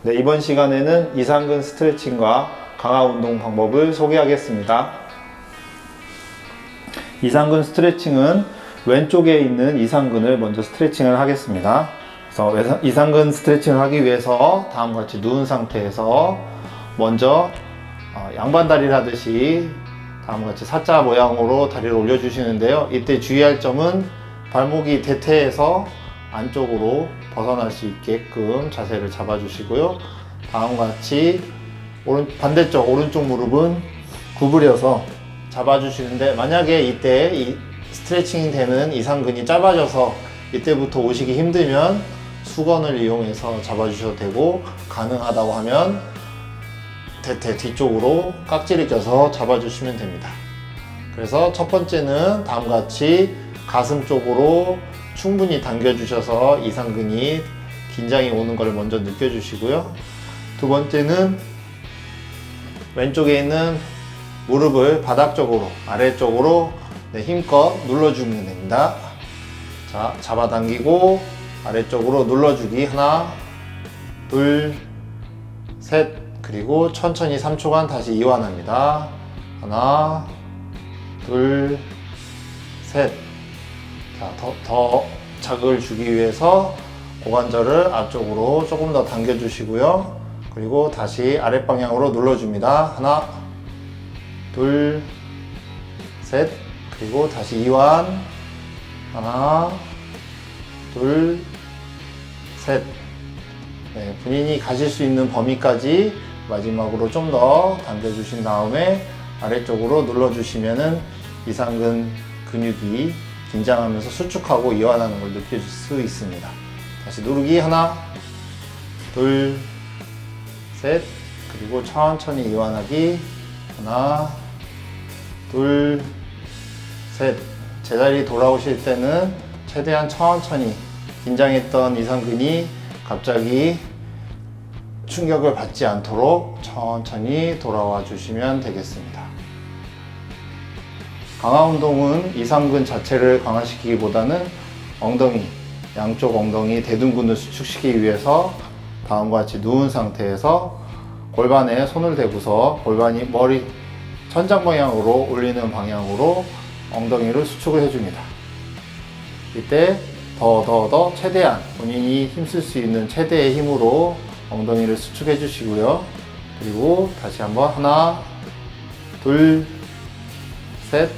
네, 이번 시간에는 이상근 스트레칭과 강화 운동 방법을 소개하겠습니다. 이상근 스트레칭은 왼쪽에 있는 이상근을 먼저 스트레칭을 하겠습니다. 그래서 이상근 스트레칭을 하기 위해서 다음과 같이 누운 상태에서 먼저 양반다리를 하듯이 다음과 같이 사자 모양으로 다리를 올려주시는데요. 이때 주의할 점은 발목이 대퇴해서 안쪽으로 벗어날 수 있게끔 자세를 잡아주시고요. 다음과 같이 반대쪽 오른쪽 무릎은 구부려서 잡아주시는데, 만약에 이때 이 스트레칭이 되는 이상근이 짧아져서 이때부터 오시기 힘들면 수건을 이용해서 잡아주셔도 되고, 가능하다고 하면 대퇴 뒤쪽으로 깍지를 껴서 잡아주시면 됩니다. 그래서 첫 번째는 다음과 같이 가슴 쪽으로 충분히 당겨주셔서 이상근이 긴장이 오는 걸 먼저 느껴주시고요. 두 번째는 왼쪽에 있는 무릎을 바닥 쪽으로, 아래쪽으로 힘껏 눌러주면 됩니다. 자, 잡아당기고 아래쪽으로 눌러주기. 하나, 둘, 셋. 그리고 천천히 3초간 다시 이완합니다. 하나, 둘, 셋. 자, 더 자극을 주기 위해서 고관절을 앞쪽으로 조금 더 당겨주시고요. 그리고 다시 아랫방향으로 눌러줍니다. 하나, 둘, 셋. 그리고 다시 이완. 하나, 둘, 셋. 네, 본인이 가실 수 있는 범위까지 마지막으로 좀 더 당겨주신 다음에 아래쪽으로 눌러주시면은 이상근 근육이 긴장하면서 수축하고 이완하는 걸 느낄 수 있습니다. 다시 누르기. 하나, 둘, 셋. 그리고 천천히 이완하기. 하나, 둘, 셋. 제자리 돌아오실 때는 최대한 천천히, 긴장했던 이상근이 갑자기 충격을 받지 않도록 천천히 돌아와 주시면 되겠습니다. 강화 운동은 이상근 자체를 강화시키기보다는 엉덩이, 양쪽 엉덩이 대둔근을 수축시키기 위해서 다음과 같이 누운 상태에서 골반에 손을 대고서 골반이 머리 천장 방향으로 올리는 방향으로 엉덩이를 수축을 해줍니다. 이때 더 최대한 본인이 힘쓸 수 있는 최대의 힘으로 엉덩이를 수축해 주시고요. 그리고 다시 한번 하나, 둘, 셋.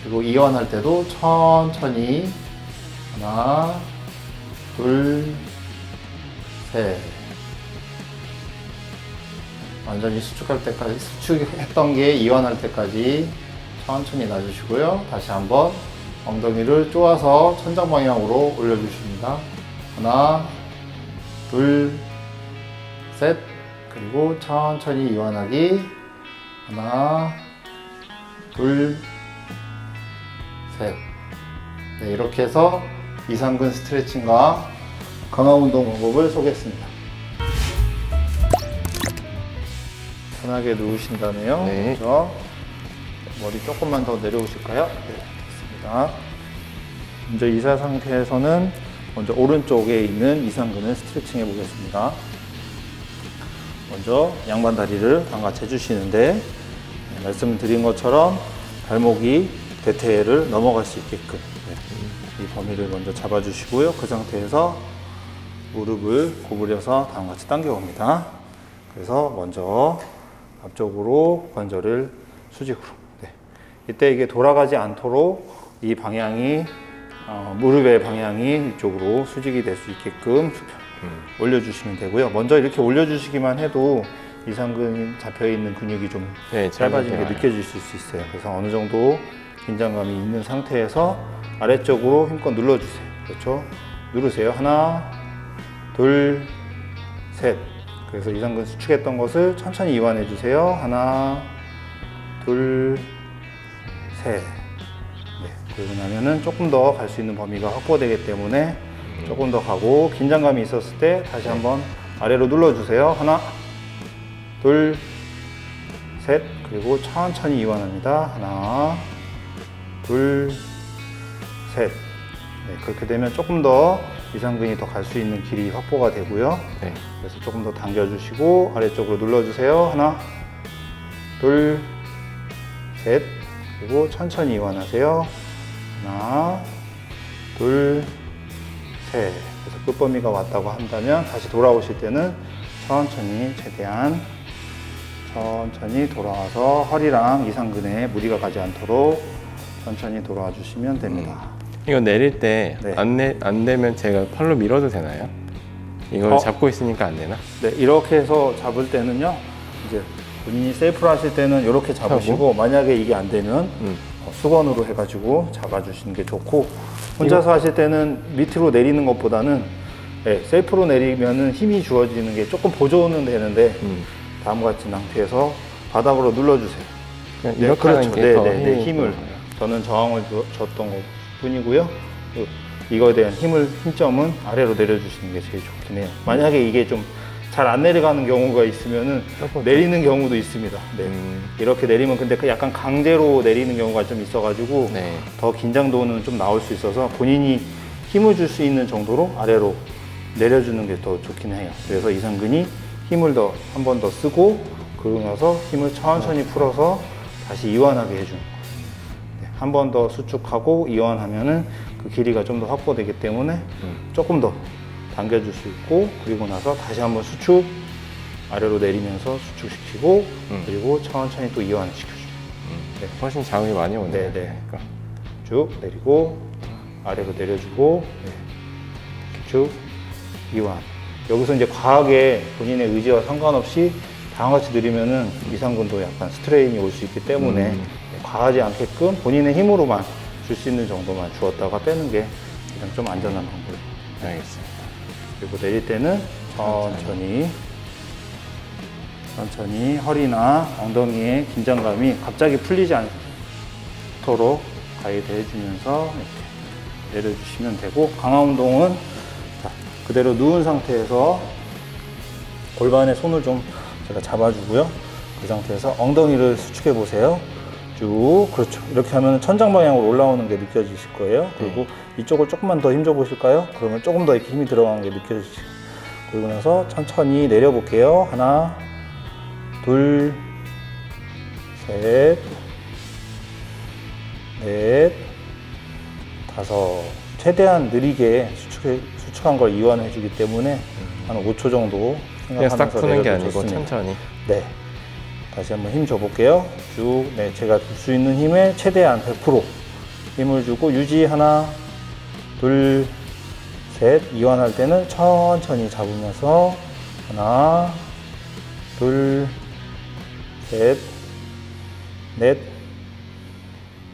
그리고 이완할 때도 천천히 하나, 둘, 셋. 완전히 수축할 때까지, 수축했던 게 이완할 때까지 천천히 놔주시고요. 다시 한번 엉덩이를 쪼아서 천장 방향으로 올려주십니다. 하나, 둘, 셋. 그리고 천천히 이완하기. 하나, 둘, 셋. 네, 이렇게 해서 이상근 스트레칭과 강화 운동 방법을 소개했습니다. 편하게 누우신다네요. 네. 그렇죠? 머리 조금만 더 내려오실까요? 네, 됐습니다. 먼저 이 상태에서는 먼저 오른쪽에 있는 이상근을 스트레칭 해 보겠습니다. 먼저 양반 다리를 같이 해주시는데, 말씀드린 것처럼 발목이 대퇴를 넘어갈 수 있게끔 이 범위를 먼저 잡아주시고요. 그 상태에서 무릎을 구부려서 다음과 같이 당겨옵니다. 그래서 먼저 앞쪽으로 관절을 수직으로. 네. 이때 이게 돌아가지 않도록 이 방향이 무릎의 방향이 이쪽으로 수직이 될 수 있게끔 올려주시면 되고요. 먼저 이렇게 올려주시기만 해도 이상근 잡혀있는 근육이 좀 짧아진 게 느껴질 수 있어요. 그래서 어느 정도 긴장감이 있는 상태에서 아래쪽으로 힘껏 눌러주세요. 그렇죠? 누르세요. 하나, 둘, 셋. 그래서 이상근 수축했던 것을 천천히 이완해 주세요. 하나, 둘, 셋. 네, 그러고 나면은 조금 더 갈 수 있는 범위가 확보되기 때문에 조금 더 가고, 긴장감이 있었을 때 다시 한번 아래로 눌러주세요. 하나, 둘, 셋. 그리고 천천히 이완합니다. 하나, 둘, 셋. 네, 그렇게 되면 조금 더 이상근이 더 갈 수 있는 길이 확보가 되고요. 네. 그래서 조금 더 당겨주시고 아래쪽으로 눌러주세요. 하나, 둘, 셋. 그리고 천천히 이완하세요. 하나, 둘, 셋. 그래서 끝범위가 왔다고 한다면 다시 돌아오실 때는 천천히 최대한 천천히 돌아와서 허리랑 이상근에 무리가 가지 않도록 천천히 돌아와 주시면 됩니다. 이거 내릴 때 네. 안 되면 제가 팔로 밀어도 되나요? 이걸 잡고 있으니까 안 되나? 네, 이렇게 해서 잡을 때는요, 이제 본인이 셀프로 하실 때는 이렇게 잡으시고, 만약에 이게 안 되면 수건으로 해가지고 잡아주시는 게 좋고, 혼자서 하실 때는 밑으로 내리는 것보다는 네, 셀프로 내리면은 힘이 주어지는 게 조금 보조는 되는데, 다음과 같은 상태에서 바닥으로 눌러주세요. 그냥 네, 이렇게 하는 게 더 힘을 저는 저항을 줬던 것 뿐이고요. 이거에 대한 힘점은 아래로 내려주시는 게 제일 좋긴 해요. 만약에 이게 좀 잘 안 내려가는 경우가 있으면은 내리는 경우도 있습니다. 네. 이렇게 내리면 근데 약간 강제로 내리는 경우가 좀 있어가지고 네. 더 긴장도는 좀 나올 수 있어서 본인이 힘을 줄 수 있는 정도로 아래로 내려주는 게 더 좋긴 해요. 그래서 이상근이 힘을 더 한 번 더 쓰고 그러고 나서 힘을 천천히 풀어서 다시 이완하게 해주는 거예요. 네. 한 번 더 수축하고 이완하면은 그 길이가 좀 더 확보되기 때문에 조금 더 당겨줄 수 있고 그리고 나서 다시 한번 수축 아래로 내리면서 수축시키고 그리고 천천히 또 이완을 시켜줘요. 네. 훨씬 자극이 많이 오네요. 네, 네. 그러니까. 쭉 내리고 아래로 내려주고 네. 쭉 이완. 여기서 이제 과하게 본인의 의지와 상관없이 다음같이 느리면은 이상근도 약간 스트레인이 올 수 있기 때문에 과하지 않게끔 본인의 힘으로만 줄 수 있는 정도만 주었다가 빼는 게 가장 좀 안전한 방법입니다. 알겠습니다. 그리고 내릴 때는 천천히 허리나 엉덩이의 긴장감이 갑자기 풀리지 않도록 가이드 해주면서 이렇게 내려주시면 되고 강화 운동은 자, 그대로 누운 상태에서 골반에 손을 좀 제가 잡아주고요. 그 상태에서 엉덩이를 수축해 보세요. 쭉 그렇죠. 이렇게 하면 천장 방향으로 올라오는 게 느껴지실 거예요. 그리고 이쪽을 조금만 더 힘줘 보실까요? 그러면 조금 더 이렇게 힘이 들어가는 게 느껴지실 거예요. 그리고 나서 천천히 내려볼게요. 하나, 둘, 셋, 넷, 다섯. 최대한 느리게 수축한 걸 이완해 주기 때문에 한 5초 정도 그냥 싹 생각하면서 푸는 게 내려도 아니고 좋습니다. 천천히. 네. 다시 한번 힘 줘볼게요. 쭉, 네, 제가 줄 수 있는 힘의 최대한 100% 힘을 주고 유지 하나, 둘, 셋. 이완할 때는 천천히 잡으면서 하나, 둘, 셋, 넷,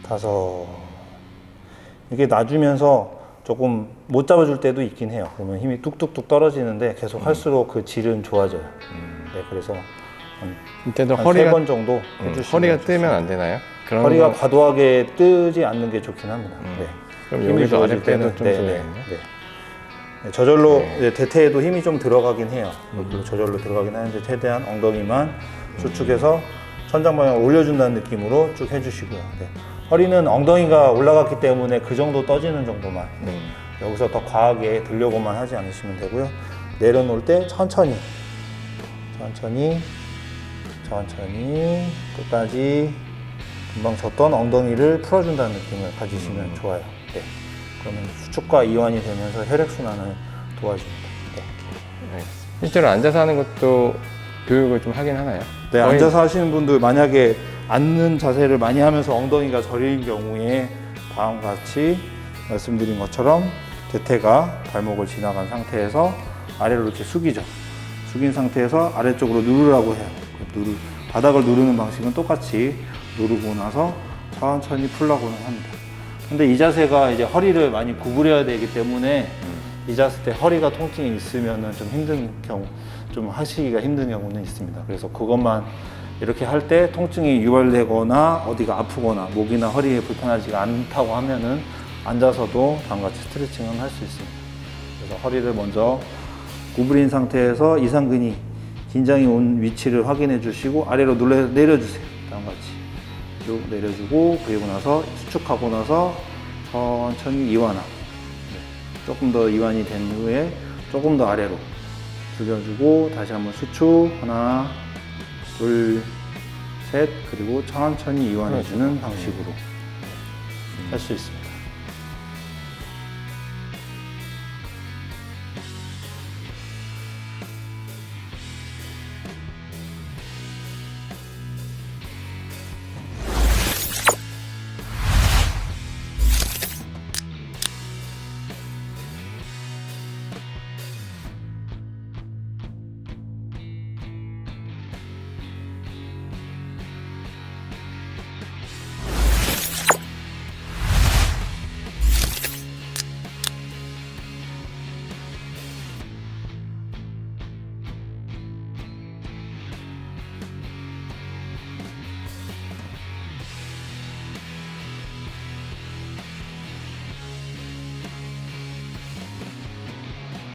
다섯. 이게 놔주면서 조금 못 잡아줄 때도 있긴 해요. 그러면 힘이 뚝뚝뚝 떨어지는데 계속 할수록 그 질은 좋아져요. 네, 그래서 이때도 한 허리가 3번 정도 해주시면 허리가 좋습니다. 뜨면 안 되나요? 그런 허리가 거- 과도하게 뜨지 않는 게 좋긴 합니다. 네. 그럼 힘이 여기도 주어질 아랫배도 좀 네, 줘야겠네. 네. 네, 저절로 이제 대퇴에도 힘이 좀 들어가긴 해요. 저절로 들어가긴 하는데 최대한 엉덩이만 수축해서 천장 방향을 올려준다는 느낌으로 쭉 해주시고요. 네. 허리는 엉덩이가 올라갔기 때문에 그 정도 떠지는 정도만 여기서 더 과하게 들려고만 하지 않으시면 되고요. 내려놓을 때 천천히 끝까지 금방 졌던 엉덩이를 풀어준다는 느낌을 가지시면 좋아요. 네. 그러면 수축과 이완이 되면서 혈액순환을 도와줍니다. 네. 알겠습니다. 실제로 앉아서 하는 것도 교육을 좀 하긴 하나요? 네, 거의- 앉아서 하시는 분들 만약에 앉는 자세를 많이 하면서 엉덩이가 저린 경우에 다음과 같이 말씀드린 것처럼 대퇴가 발목을 지나간 상태에서 아래로 이렇게 숙이죠. 숙인 상태에서 아래쪽으로 누르라고 해요. 바닥을 누르는 방식은 똑같이 누르고 나서 천천히 풀라고는 합니다. 근데 이 자세가 이제 허리를 많이 구부려야 되기 때문에 이 자세 때 허리가 통증이 있으면은 좀 힘든 경우, 좀 하시기가 힘든 경우는 있습니다. 그래서 그것만 이렇게 할 때 통증이 유발되거나 어디가 아프거나 목이나 허리에 불편하지가 않다고 하면은 앉아서도 다음과 같이 스트레칭은 할 수 있습니다. 그래서 허리를 먼저 구부린 상태에서 이상근이 긴장이 온 위치를 확인해 주시고 아래로 내려주세요. 다음과 같이 쭉 내려주고 그리고 나서 수축하고 나서 천천히 이완하고 조금 더 이완이 된 후에 조금 더 아래로 숙여주고 다시 한번 수축 하나 둘 셋 그리고 천천히 이완해주는 방식으로 할 수 있습니다.